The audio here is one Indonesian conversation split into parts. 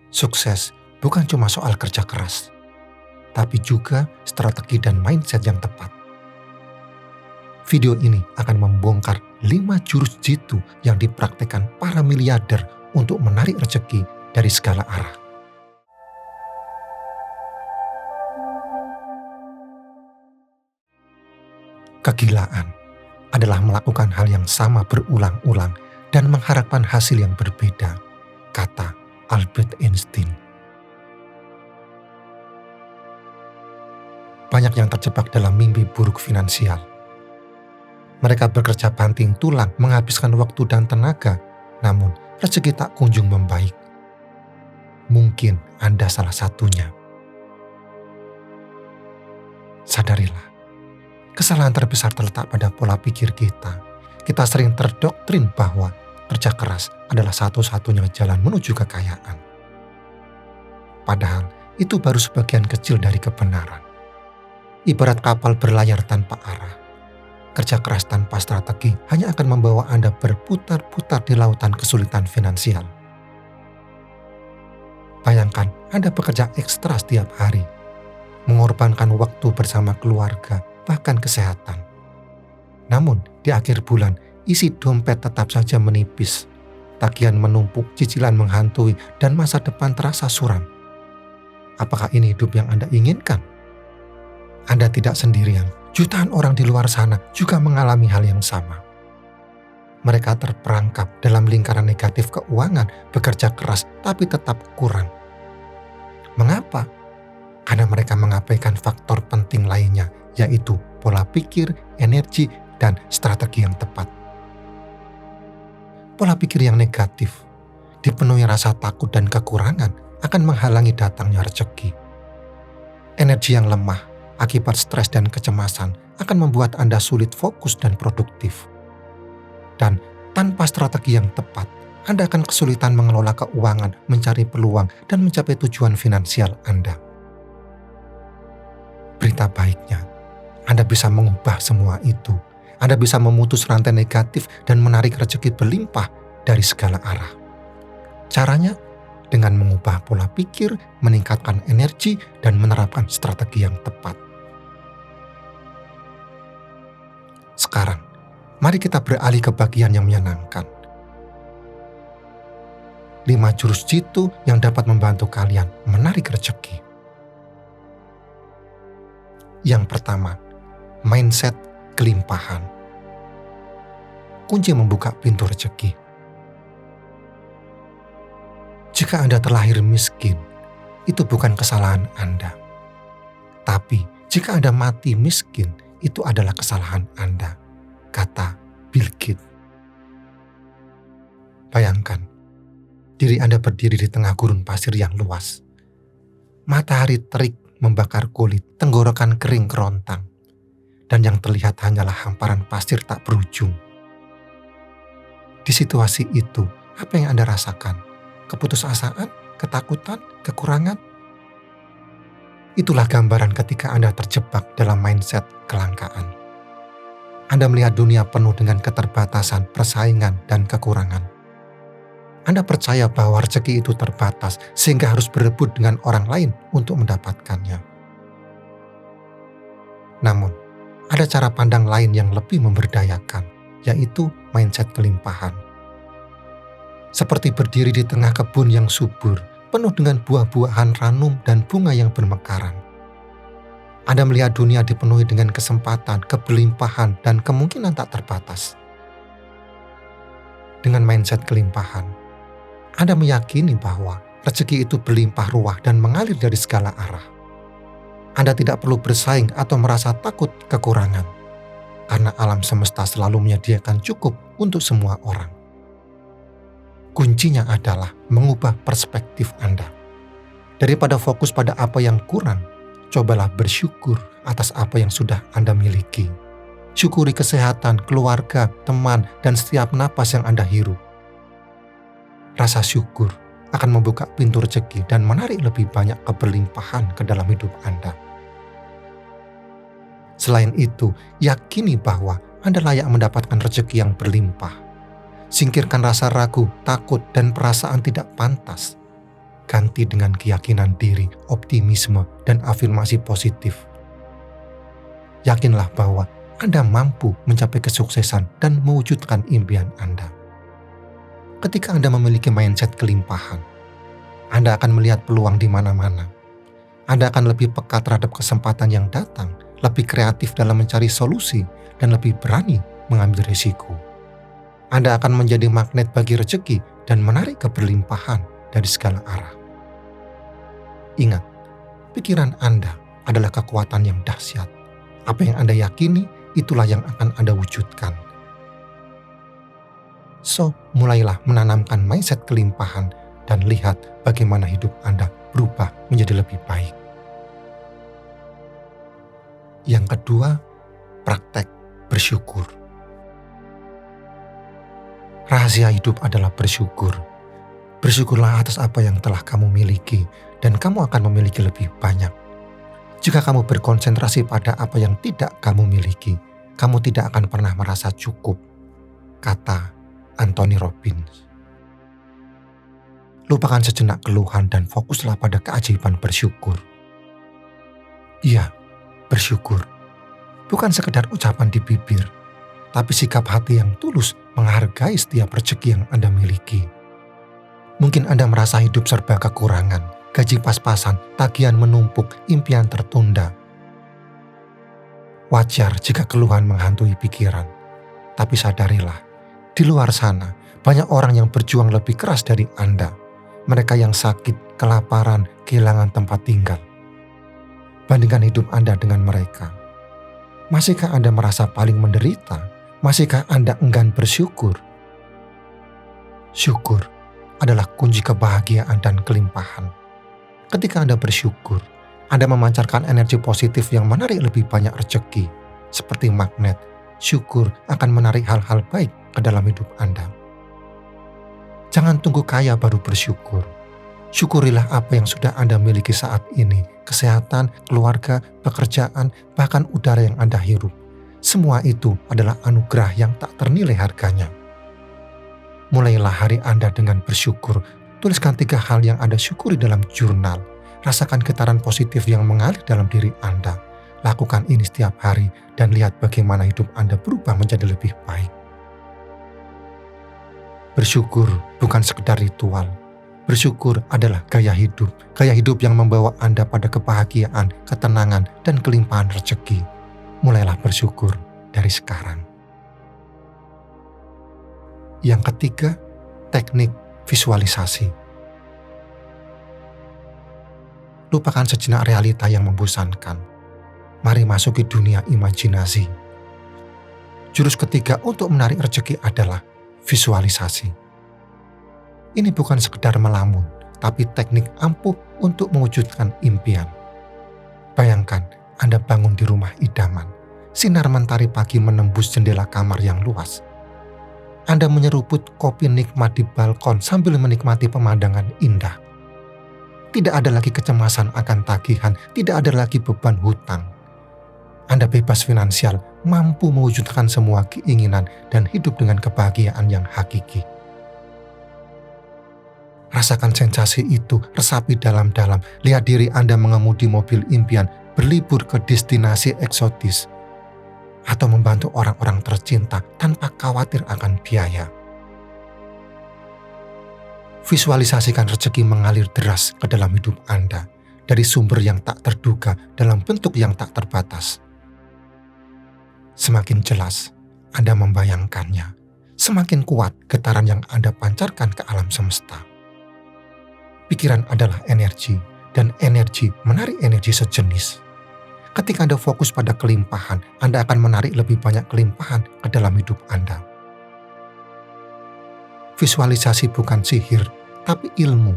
Sukses bukan cuma soal kerja keras, tapi juga strategi dan mindset yang tepat. Video ini akan membongkar 5 jurus jitu yang dipraktekkan para miliarder untuk menarik rezeki dari segala arah. Kegilaan adalah melakukan hal yang sama berulang-ulang dan mengharapkan hasil yang berbeda, kata Albert Einstein. Banyak yang terjebak dalam mimpi buruk finansial. Mereka bekerja banting tulang, menghabiskan waktu dan tenaga, namun rezeki tak kunjung membaik. Mungkin Anda salah satunya. Sadarilah, kesalahan terbesar terletak pada pola pikir kita. Kita sering terdoktrin bahwa kerja keras adalah satu-satunya jalan menuju kekayaan. Padahal itu baru sebagian kecil dari kebenaran. Ibarat kapal berlayar tanpa arah. Kerja keras tanpa strategi hanya akan membawa Anda berputar-putar di lautan kesulitan finansial. Bayangkan Anda bekerja ekstra setiap hari, mengorbankan waktu bersama keluarga, bahkan kesehatan. Namun, di akhir bulan, isi dompet tetap saja menipis. Tagihan menumpuk, cicilan menghantui, dan masa depan terasa suram. Apakah ini hidup yang Anda inginkan? Anda tidak sendirian. Jutaan orang di luar sana juga mengalami hal yang sama. Mereka terperangkap dalam lingkaran negatif keuangan, bekerja keras, tapi tetap kurang. Mengapa? Karena mereka mengabaikan faktor penting lainnya, yaitu pola pikir, energi, dan strategi yang tepat. Pola pikir yang negatif, dipenuhi rasa takut dan kekurangan, akan menghalangi datangnya rezeki. Energi yang lemah, akibat stres dan kecemasan, akan membuat Anda sulit fokus dan produktif. Dan tanpa strategi yang tepat, Anda akan kesulitan mengelola keuangan, mencari peluang, dan mencapai tujuan finansial Anda. Berita baiknya, Anda bisa mengubah semua itu. Anda bisa memutus rantai negatif dan menarik rezeki berlimpah dari segala arah. Caranya dengan mengubah pola pikir, meningkatkan energi, dan menerapkan strategi yang tepat. Sekarang, mari kita beralih ke bagian yang menyenangkan. 5 jurus jitu yang dapat membantu kalian menarik rezeki. Yang pertama, mindset kelimpahan. Kunci membuka pintu rezeki. Jika Anda terlahir miskin, itu bukan kesalahan Anda. Tapi jika Anda mati miskin, itu adalah kesalahan Anda, kata Bill Gates. Bayangkan, diri Anda berdiri di tengah gurun pasir yang luas. Matahari terik membakar kulit, tenggorokan kering kerontang, dan yang terlihat hanyalah hamparan pasir tak berujung. Di situasi itu, apa yang Anda rasakan? Keputusasaan? Ketakutan? Kekurangan? Itulah gambaran ketika Anda terjebak dalam mindset kelangkaan. Anda melihat dunia penuh dengan keterbatasan, persaingan, dan kekurangan. Anda percaya bahwa rezeki itu terbatas sehingga harus berebut dengan orang lain untuk mendapatkannya. Namun, ada cara pandang lain yang lebih memberdayakan, yaitu mindset kelimpahan. Seperti berdiri di tengah kebun yang subur, penuh dengan buah-buahan ranum dan bunga yang bermekaran. Anda melihat dunia dipenuhi dengan kesempatan, kebelimpahan, dan kemungkinan tak terbatas. Dengan mindset kelimpahan, Anda meyakini bahwa rezeki itu berlimpah ruah dan mengalir dari segala arah. Anda tidak perlu bersaing atau merasa takut kekurangan, karena alam semesta selalu menyediakan cukup untuk semua orang. Kuncinya adalah mengubah perspektif Anda. Daripada fokus pada apa yang kurang, cobalah bersyukur atas apa yang sudah Anda miliki. Syukuri kesehatan, keluarga, teman, dan setiap napas yang Anda hirup. Rasa syukur akan membuka pintu rezeki dan menarik lebih banyak keberlimpahan ke dalam hidup Anda. Selain itu, yakini bahwa Anda layak mendapatkan rezeki yang berlimpah. Singkirkan rasa ragu, takut, dan perasaan tidak pantas. ganti dengan keyakinan diri, optimisme, dan afirmasi positif. Yakinlah bahwa Anda mampu mencapai kesuksesan dan mewujudkan impian Anda. Ketika Anda memiliki mindset kelimpahan, Anda akan melihat peluang di mana-mana. Anda akan lebih peka terhadap kesempatan yang datang, lebih kreatif dalam mencari solusi, dan lebih berani mengambil risiko. Anda akan menjadi magnet bagi rezeki dan menarik keberlimpahan dari segala arah. Ingat, pikiran Anda adalah kekuatan yang dahsyat. Apa yang Anda yakini, itulah yang akan Anda wujudkan. So, mulailah menanamkan mindset kelimpahan dan lihat bagaimana hidup Anda berubah menjadi lebih baik. Yang kedua, praktek bersyukur. Rahasia hidup adalah bersyukur. Bersyukurlah atas apa yang telah kamu miliki dan kamu akan memiliki lebih banyak. Jika kamu berkonsentrasi pada apa yang tidak kamu miliki, kamu tidak akan pernah merasa cukup, kata Anthony Robbins. Lupakan sejenak keluhan dan fokuslah pada keajaiban bersyukur. Iya, bersyukur. Bukan sekedar ucapan di bibir, tapi sikap hati yang tulus menghargai setiap rezeki yang Anda miliki. Mungkin Anda merasa hidup serba kekurangan, gaji pas-pasan, tagihan menumpuk, impian tertunda. Wajar jika keluhan menghantui pikiran, tapi sadarilah, di luar sana banyak orang yang berjuang lebih keras dari Anda. Mereka yang sakit, kelaparan, kehilangan tempat tinggal. Bandingkan hidup Anda dengan mereka. Masihkah Anda merasa paling menderita? Masihkah Anda enggan bersyukur? Syukur adalah kunci kebahagiaan dan kelimpahan. Ketika Anda bersyukur, Anda memancarkan energi positif yang menarik lebih banyak rezeki. Seperti magnet, syukur akan menarik hal-hal baik ke dalam hidup Anda. Jangan tunggu kaya baru bersyukur. Syukurilah apa yang sudah Anda miliki saat ini. Kesehatan, keluarga, pekerjaan, bahkan udara yang Anda hirup. Semua itu adalah anugerah yang tak ternilai harganya. Mulailah hari Anda dengan bersyukur. Tuliskan 3 hal yang Anda syukuri dalam jurnal. Rasakan getaran positif yang mengalir dalam diri Anda. Lakukan ini setiap hari dan lihat bagaimana hidup Anda berubah menjadi lebih baik. Bersyukur bukan sekedar ritual. Bersyukur adalah gaya hidup yang membawa Anda pada kebahagiaan, ketenangan, dan kelimpahan rezeki. Mulailah bersyukur dari sekarang. Yang ketiga, teknik visualisasi. Lupakan sejenak realita yang membosankan. Mari masuki dunia imajinasi. Jurus ketiga untuk menarik rezeki adalah visualisasi. Ini bukan sekedar melamun, tapi teknik ampuh untuk mewujudkan impian. Bayangkan Anda bangun di rumah idaman. Sinar mentari pagi menembus jendela kamar yang luas. Anda menyeruput kopi nikmat di balkon sambil menikmati pemandangan indah. Tidak ada lagi kecemasan akan tagihan, tidak ada lagi beban hutang. Anda bebas finansial, mampu mewujudkan semua keinginan dan hidup dengan kebahagiaan yang hakiki. Rasakan sensasi itu, resapi dalam-dalam. Lihat diri Anda mengemudi mobil impian, berlibur ke destinasi eksotis, atau membantu orang-orang tercinta tanpa khawatir akan biaya. Visualisasikan rezeki mengalir deras ke dalam hidup Anda dari sumber yang tak terduga dalam bentuk yang tak terbatas. Semakin jelas Anda membayangkannya, semakin kuat getaran yang Anda pancarkan ke alam semesta. Pikiran adalah energi, dan energi menarik energi sejenis. Ketika Anda fokus pada kelimpahan, Anda akan menarik lebih banyak kelimpahan ke dalam hidup Anda. Visualisasi bukan sihir, tapi ilmu.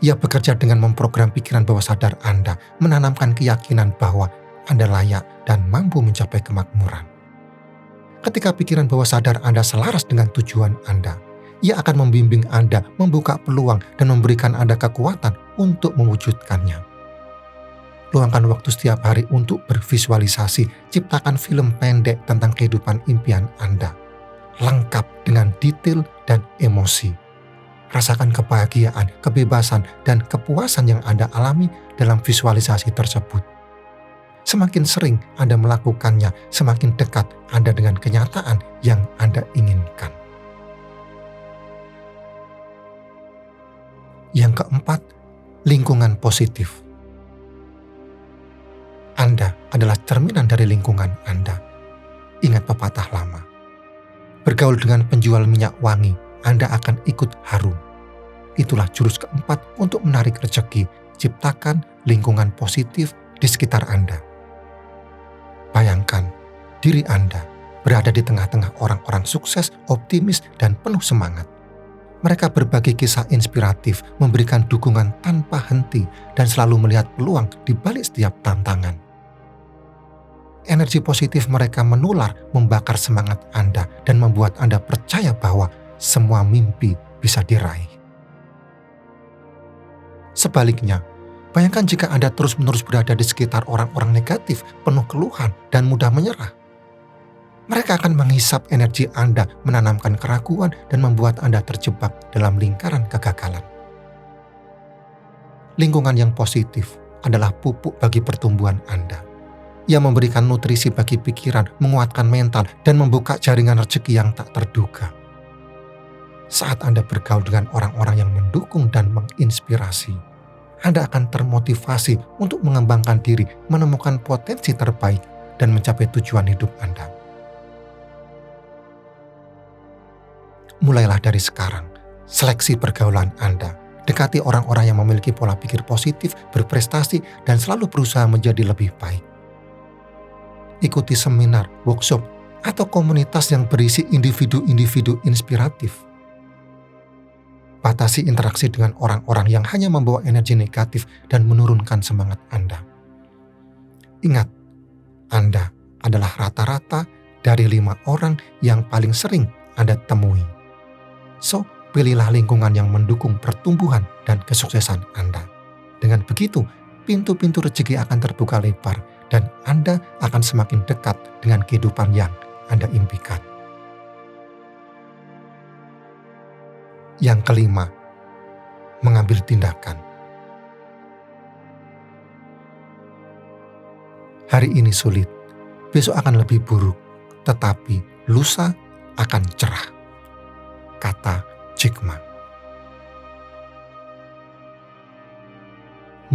Ia bekerja dengan memprogram pikiran bawah sadar Anda, menanamkan keyakinan bahwa Anda layak dan mampu mencapai kemakmuran. Ketika pikiran bawah sadar Anda selaras dengan tujuan Anda, ia akan membimbing Anda, membuka peluang, dan memberikan Anda kekuatan untuk mewujudkannya. Luangkan waktu setiap hari untuk bervisualisasi, ciptakan film pendek tentang kehidupan impian Anda, lengkap dengan detail dan emosi. Rasakan kebahagiaan, kebebasan, dan kepuasan yang Anda alami dalam visualisasi tersebut. Semakin sering Anda melakukannya, semakin dekat Anda dengan kenyataan yang Anda inginkan. Yang keempat, lingkungan positif. Anda adalah cerminan dari lingkungan Anda. Ingat pepatah lama. Bergaul dengan penjual minyak wangi, Anda akan ikut harum. Itulah jurus keempat untuk menarik rezeki. Ciptakan lingkungan positif di sekitar Anda. Bayangkan diri Anda berada di tengah-tengah orang-orang sukses, optimis, dan penuh semangat. Mereka berbagi kisah inspiratif, memberikan dukungan tanpa henti, dan selalu melihat peluang di balik setiap tantangan. Energi positif mereka menular, membakar semangat Anda, dan membuat Anda percaya bahwa semua mimpi bisa diraih. Sebaliknya, bayangkan jika Anda terus-menerus berada di sekitar orang-orang negatif, penuh keluhan, dan mudah menyerah. Mereka akan menghisap energi Anda, menanamkan keraguan, dan membuat Anda terjebak dalam lingkaran kegagalan. Lingkungan yang positif adalah pupuk bagi pertumbuhan Anda. Ia memberikan nutrisi bagi pikiran, menguatkan mental, dan membuka jaringan rezeki yang tak terduga. Saat Anda bergaul dengan orang-orang yang mendukung dan menginspirasi, Anda akan termotivasi untuk mengembangkan diri, menemukan potensi terbaik, dan mencapai tujuan hidup Anda. Mulailah dari sekarang, seleksi pergaulan Anda. Dekati orang-orang yang memiliki pola pikir positif, berprestasi, dan selalu berusaha menjadi lebih baik. Ikuti seminar, workshop, atau komunitas yang berisi individu-individu inspiratif. Batasi interaksi dengan orang-orang yang hanya membawa energi negatif dan menurunkan semangat Anda. Ingat, Anda adalah rata-rata dari 5 orang yang paling sering Anda temui. So, pilihlah lingkungan yang mendukung pertumbuhan dan kesuksesan Anda. Dengan begitu, pintu-pintu rezeki akan terbuka lebar dan Anda akan semakin dekat dengan kehidupan yang Anda impikan. Yang kelima, mengambil tindakan. Hari ini sulit, besok akan lebih buruk, tetapi lusa akan cerah. Kata Jack Ma.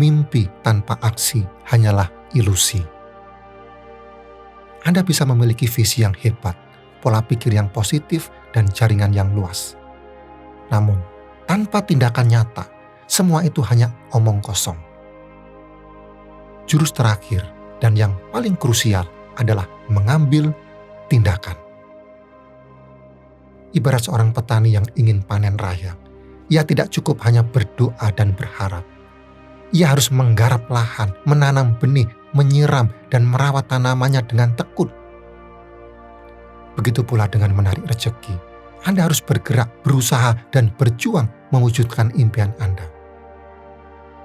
Mimpi tanpa aksi hanyalah ilusi. Anda bisa memiliki visi yang hebat, pola pikir yang positif, dan jaringan yang luas. Namun, tanpa tindakan nyata, semua itu hanya omong kosong. Jurus terakhir dan yang paling krusial adalah mengambil tindakan. Ibarat seorang petani yang ingin panen raya, ia tidak cukup hanya berdoa dan berharap. Ia harus menggarap lahan, menanam benih, menyiram, dan merawat tanamannya dengan tekun. Begitu pula dengan menarik rezeki. Anda harus bergerak, berusaha, dan berjuang mewujudkan impian Anda.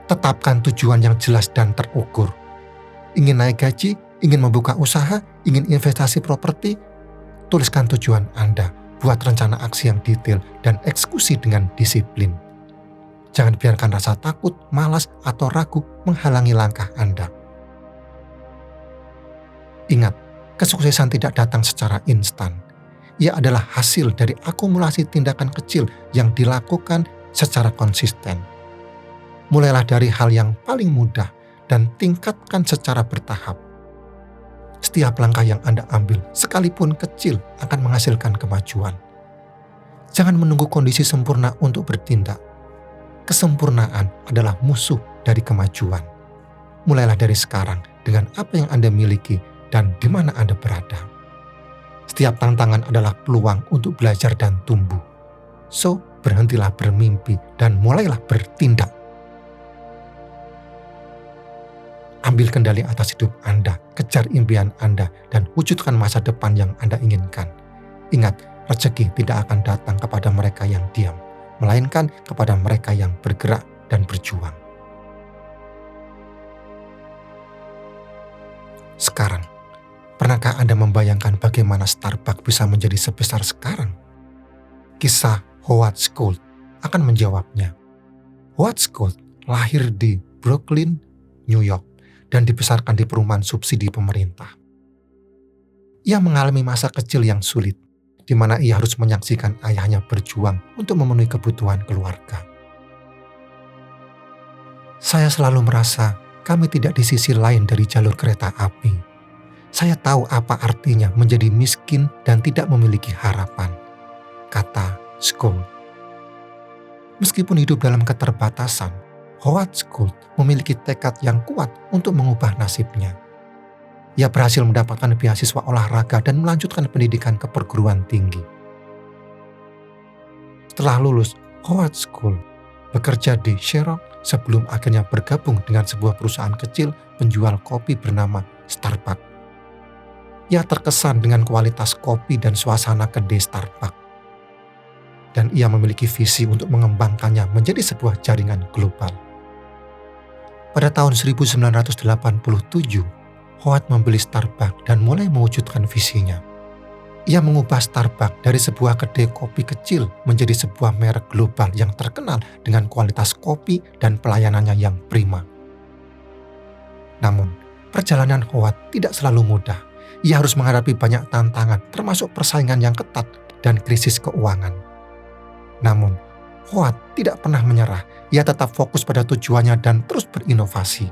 Tetapkan tujuan yang jelas dan terukur. Ingin naik gaji, ingin membuka usaha, ingin investasi properti, tuliskan tujuan Anda. Buat rencana aksi yang detail dan eksekusi dengan disiplin. Jangan biarkan rasa takut, malas, atau ragu menghalangi langkah Anda. Ingat, kesuksesan tidak datang secara instan. Ia adalah hasil dari akumulasi tindakan kecil yang dilakukan secara konsisten. Mulailah dari hal yang paling mudah dan tingkatkan secara bertahap. Setiap langkah yang Anda ambil, sekalipun kecil, akan menghasilkan kemajuan. Jangan menunggu kondisi sempurna untuk bertindak. Kesempurnaan adalah musuh dari kemajuan. Mulailah dari sekarang dengan apa yang Anda miliki dan di mana Anda berada. Setiap tantangan adalah peluang untuk belajar dan tumbuh. So, berhentilah bermimpi dan mulailah bertindak. Ambil kendali atas hidup Anda, kejar impian Anda, dan wujudkan masa depan yang Anda inginkan. Ingat, rezeki tidak akan datang kepada mereka yang diam, melainkan kepada mereka yang bergerak dan berjuang. Sekarang, pernahkah Anda membayangkan bagaimana Starbucks bisa menjadi sebesar sekarang? Kisah Howard Schultz akan menjawabnya. Howard Schultz lahir di Brooklyn, New York, dan dibesarkan di perumahan subsidi pemerintah. Ia mengalami masa kecil yang sulit, di mana ia harus menyaksikan ayahnya berjuang untuk memenuhi kebutuhan keluarga. Saya selalu merasa kami tidak di sisi lain dari jalur kereta api. Saya tahu apa artinya menjadi miskin dan tidak memiliki harapan, kata Schultz. Meskipun hidup dalam keterbatasan, Howard Schultz memiliki tekad yang kuat untuk mengubah nasibnya. Ia berhasil mendapatkan beasiswa olahraga dan melanjutkan pendidikan ke perguruan tinggi. Setelah lulus, Howard Schultz bekerja di Xerox sebelum akhirnya bergabung dengan sebuah perusahaan kecil penjual kopi bernama Starbucks. Ia terkesan dengan kualitas kopi dan suasana kedai Starbucks. Dan ia memiliki visi untuk mengembangkannya menjadi sebuah jaringan global. Pada tahun 1987, Howard membeli Starbucks dan mulai mewujudkan visinya. Ia mengubah Starbucks dari sebuah kedai kopi kecil menjadi sebuah merek global yang terkenal dengan kualitas kopi dan pelayanannya yang prima. Namun, perjalanan Howard tidak selalu mudah. Ia harus menghadapi banyak tantangan, termasuk persaingan yang ketat dan krisis keuangan. Namun, Howard tidak pernah menyerah. Ia tetap fokus pada tujuannya dan terus berinovasi.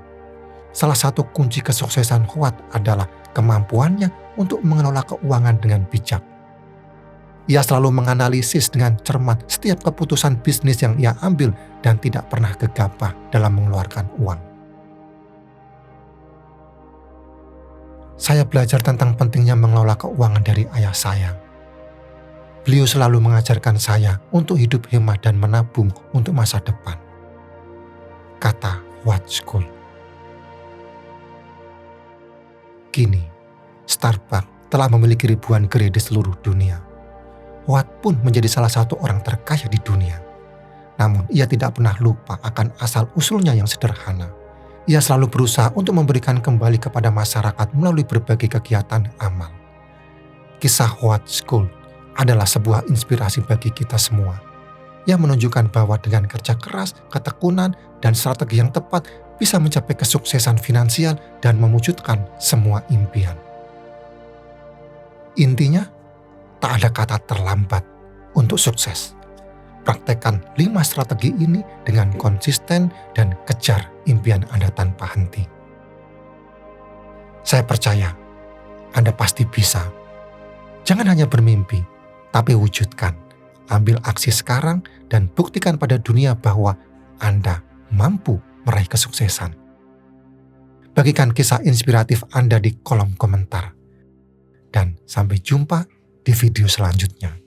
Salah satu kunci kesuksesan Howard adalah kemampuannya untuk mengelola keuangan dengan bijak. Ia selalu menganalisis dengan cermat setiap keputusan bisnis yang ia ambil dan tidak pernah gegabah dalam mengeluarkan uang. Saya belajar tentang pentingnya mengelola keuangan dari ayah saya. Beliau selalu mengajarkan saya untuk hidup hemat dan menabung untuk masa depan, kata Howard Schultz. Kini, Starbucks telah memiliki ribuan gerai di seluruh dunia. Howard pun menjadi salah satu orang terkaya di dunia. Namun, ia tidak pernah lupa akan asal-usulnya yang sederhana. Ia selalu berusaha untuk memberikan kembali kepada masyarakat melalui berbagai kegiatan amal. Kisah Howard Schultz adalah sebuah inspirasi bagi kita semua, yang menunjukkan bahwa dengan kerja keras, ketekunan, dan strategi yang tepat bisa mencapai kesuksesan finansial dan mewujudkan semua impian. Intinya, tak ada kata terlambat untuk sukses. Praktekkan 5 strategi ini dengan konsisten dan kejar impian Anda tanpa henti. Saya percaya Anda pasti bisa. Jangan hanya bermimpi, tapi wujudkan. Ambil aksi sekarang dan buktikan pada dunia bahwa Anda mampu meraih kesuksesan. Bagikan kisah inspiratif Anda di kolom komentar. Dan sampai jumpa di video selanjutnya.